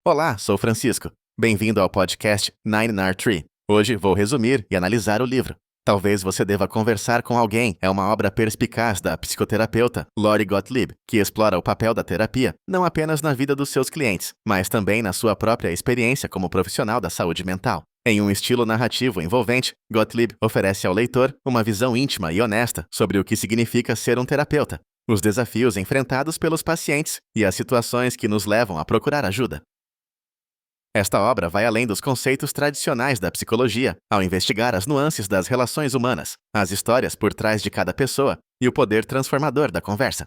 Olá, sou Francisco. Bem-vindo ao podcast 9R Tree. Hoje vou resumir e analisar o livro. Talvez você deva conversar com alguém é uma obra perspicaz da psicoterapeuta Lori Gottlieb, que explora o papel da terapia não apenas na vida dos seus clientes, mas também na sua própria experiência como profissional da saúde mental. Em um estilo narrativo envolvente, Gottlieb oferece ao leitor uma visão íntima e honesta sobre o que significa ser um terapeuta, os desafios enfrentados pelos pacientes e as situações que nos levam a procurar ajuda. Esta obra vai além dos conceitos tradicionais da psicologia, ao investigar as nuances das relações humanas, as histórias por trás de cada pessoa e o poder transformador da conversa.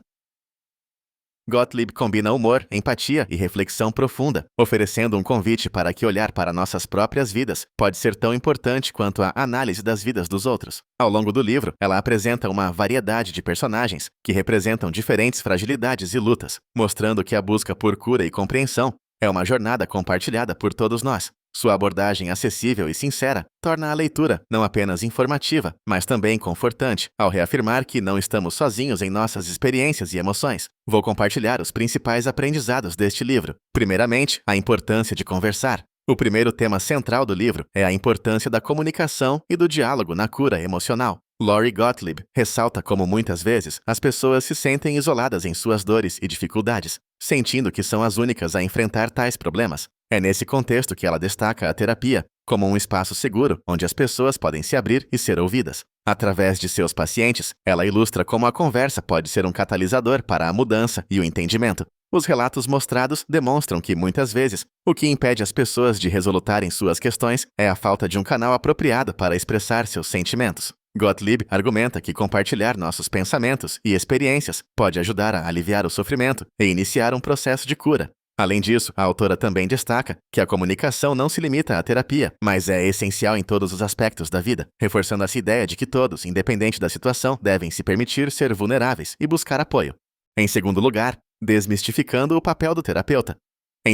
Gottlieb combina humor, empatia e reflexão profunda, oferecendo um convite para que olhar para nossas próprias vidas pode ser tão importante quanto a análise das vidas dos outros. Ao longo do livro, ela apresenta uma variedade de personagens que representam diferentes fragilidades e lutas, mostrando que a busca por cura e compreensão é uma jornada compartilhada por todos nós. Sua abordagem acessível e sincera torna a leitura não apenas informativa, mas também confortante, ao reafirmar que não estamos sozinhos em nossas experiências e emoções. Vou compartilhar os principais aprendizados deste livro. Primeiramente, a importância de conversar. O primeiro tema central do livro é a importância da comunicação e do diálogo na cura emocional. Lori Gottlieb ressalta como muitas vezes as pessoas se sentem isoladas em suas dores e dificuldades, sentindo que são as únicas a enfrentar tais problemas. É nesse contexto que ela destaca a terapia como um espaço seguro onde as pessoas podem se abrir e ser ouvidas. Através de seus pacientes, ela ilustra como a conversa pode ser um catalisador para a mudança e o entendimento. Os relatos mostrados demonstram que, muitas vezes, o que impede as pessoas de resolutarem suas questões é a falta de um canal apropriado para expressar seus sentimentos. Gottlieb argumenta que compartilhar nossos pensamentos e experiências pode ajudar a aliviar o sofrimento e iniciar um processo de cura. Além disso, a autora também destaca que a comunicação não se limita à terapia, mas é essencial em todos os aspectos da vida, reforçando essa ideia de que todos, independente da situação, devem se permitir ser vulneráveis e buscar apoio. Em segundo lugar, desmistificando o papel do terapeuta.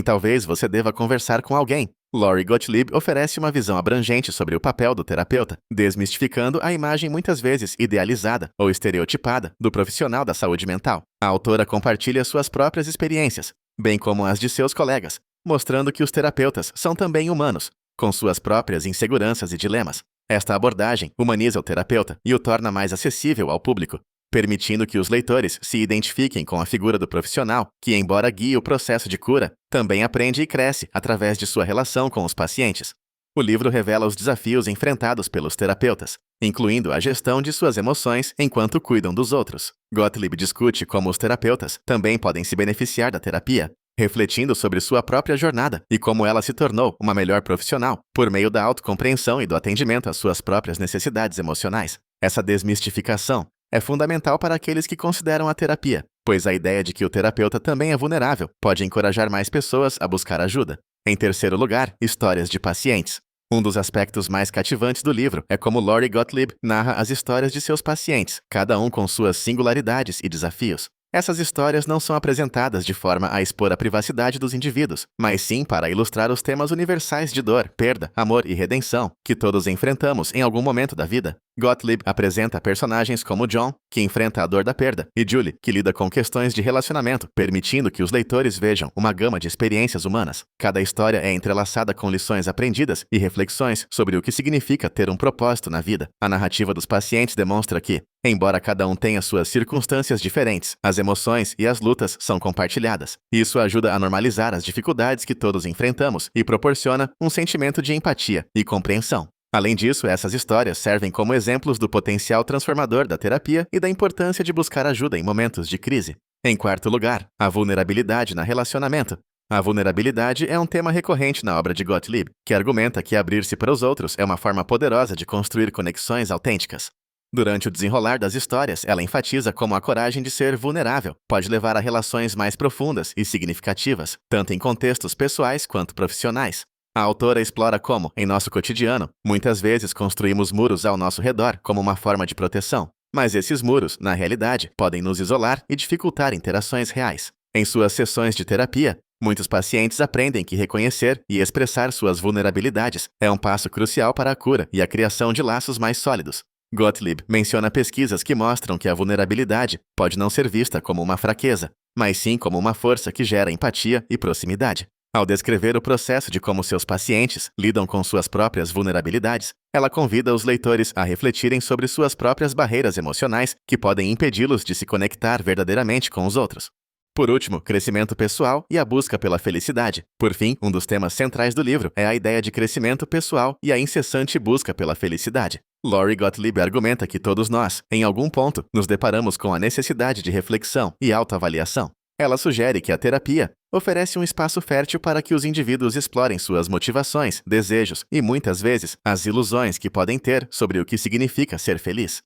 Talvez você deva conversar com alguém. Lori Gottlieb oferece uma visão abrangente sobre o papel do terapeuta, desmistificando a imagem muitas vezes idealizada ou estereotipada do profissional da saúde mental. A autora compartilha suas próprias experiências, bem como as de seus colegas, mostrando que os terapeutas são também humanos, com suas próprias inseguranças e dilemas. Esta abordagem humaniza o terapeuta e o torna mais acessível ao público, permitindo que os leitores se identifiquem com a figura do profissional que, embora guie o processo de cura, também aprende e cresce através de sua relação com os pacientes. O livro revela os desafios enfrentados pelos terapeutas, incluindo a gestão de suas emoções enquanto cuidam dos outros. Gottlieb discute como os terapeutas também podem se beneficiar da terapia, refletindo sobre sua própria jornada e como ela se tornou uma melhor profissional por meio da autocompreensão e do atendimento às suas próprias necessidades emocionais. Essa desmistificação é fundamental para aqueles que consideram a terapia, pois a ideia de que o terapeuta também é vulnerável pode encorajar mais pessoas a buscar ajuda. Em terceiro lugar, histórias de pacientes. Um dos aspectos mais cativantes do livro é como Lori Gottlieb narra as histórias de seus pacientes, cada um com suas singularidades e desafios. Essas histórias não são apresentadas de forma a expor a privacidade dos indivíduos, mas sim para ilustrar os temas universais de dor, perda, amor e redenção que todos enfrentamos em algum momento da vida. Gottlieb apresenta personagens como John, que enfrenta a dor da perda, e Julie, que lida com questões de relacionamento, permitindo que os leitores vejam uma gama de experiências humanas. Cada história é entrelaçada com lições aprendidas e reflexões sobre o que significa ter um propósito na vida. A narrativa dos pacientes demonstra que, embora cada um tenha suas circunstâncias diferentes, as emoções e as lutas são compartilhadas. Isso ajuda a normalizar as dificuldades que todos enfrentamos e proporciona um sentimento de empatia e compreensão. Além disso, essas histórias servem como exemplos do potencial transformador da terapia e da importância de buscar ajuda em momentos de crise. Em quarto lugar, a vulnerabilidade na relacionamento. A vulnerabilidade é um tema recorrente na obra de Gottlieb, que argumenta que abrir-se para os outros é uma forma poderosa de construir conexões autênticas. Durante o desenrolar das histórias, ela enfatiza como a coragem de ser vulnerável pode levar a relações mais profundas e significativas, tanto em contextos pessoais quanto profissionais. A autora explora como, em nosso cotidiano, muitas vezes construímos muros ao nosso redor como uma forma de proteção, mas esses muros, na realidade, podem nos isolar e dificultar interações reais. Em suas sessões de terapia, muitos pacientes aprendem que reconhecer e expressar suas vulnerabilidades é um passo crucial para a cura e a criação de laços mais sólidos. Gottlieb menciona pesquisas que mostram que a vulnerabilidade pode não ser vista como uma fraqueza, mas sim como uma força que gera empatia e proximidade. Ao descrever o processo de como seus pacientes lidam com suas próprias vulnerabilidades, ela convida os leitores a refletirem sobre suas próprias barreiras emocionais que podem impedi-los de se conectar verdadeiramente com os outros. Por último, crescimento pessoal e a busca pela felicidade. Por fim, um dos temas centrais do livro é a ideia de crescimento pessoal e a incessante busca pela felicidade. Lori Gottlieb argumenta que todos nós, em algum ponto, nos deparamos com a necessidade de reflexão e autoavaliação. Ela sugere que a terapia oferece um espaço fértil para que os indivíduos explorem suas motivações, desejos e, muitas vezes, as ilusões que podem ter sobre o que significa ser feliz.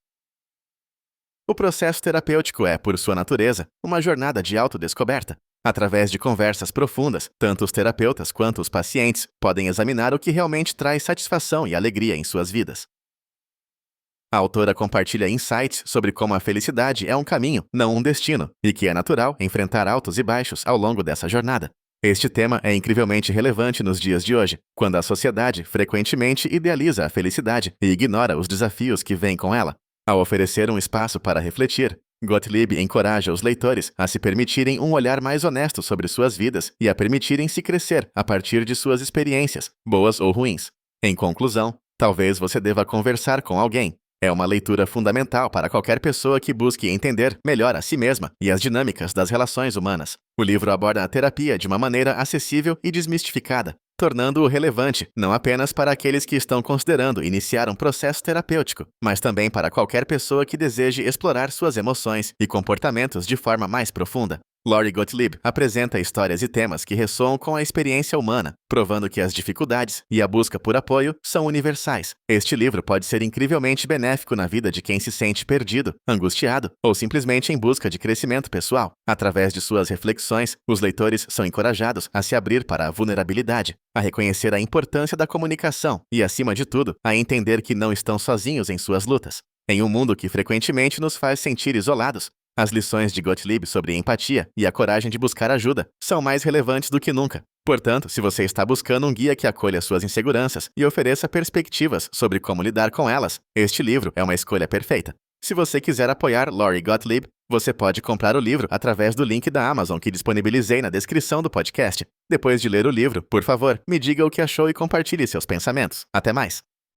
O processo terapêutico é, por sua natureza, uma jornada de autodescoberta. Através de conversas profundas, tanto os terapeutas quanto os pacientes podem examinar o que realmente traz satisfação e alegria em suas vidas. A autora compartilha insights sobre como a felicidade é um caminho, não um destino, e que é natural enfrentar altos e baixos ao longo dessa jornada. Este tema é incrivelmente relevante nos dias de hoje, quando a sociedade frequentemente idealiza a felicidade e ignora os desafios que vêm com ela. Ao oferecer um espaço para refletir, Gottlieb encoraja os leitores a se permitirem um olhar mais honesto sobre suas vidas e a permitirem-se crescer a partir de suas experiências, boas ou ruins. Em conclusão, talvez você deva conversar com alguém. É uma leitura fundamental para qualquer pessoa que busque entender melhor a si mesma e as dinâmicas das relações humanas. O livro aborda a terapia de uma maneira acessível e desmistificada, tornando-o relevante não apenas para aqueles que estão considerando iniciar um processo terapêutico, mas também para qualquer pessoa que deseje explorar suas emoções e comportamentos de forma mais profunda. Lori Gottlieb apresenta histórias e temas que ressoam com a experiência humana, provando que as dificuldades e a busca por apoio são universais. Este livro pode ser incrivelmente benéfico na vida de quem se sente perdido, angustiado ou simplesmente em busca de crescimento pessoal. Através de suas reflexões, os leitores são encorajados a se abrir para a vulnerabilidade, a reconhecer a importância da comunicação e, acima de tudo, a entender que não estão sozinhos em suas lutas. Em um mundo que frequentemente nos faz sentir isolados, as lições de Gottlieb sobre empatia e a coragem de buscar ajuda são mais relevantes do que nunca. Portanto, se você está buscando um guia que acolha suas inseguranças e ofereça perspectivas sobre como lidar com elas, este livro é uma escolha perfeita. Se você quiser apoiar Lori Gottlieb, você pode comprar o livro através do link da Amazon que disponibilizei na descrição do podcast. Depois de ler o livro, por favor, me diga o que achou e compartilhe seus pensamentos. Até mais!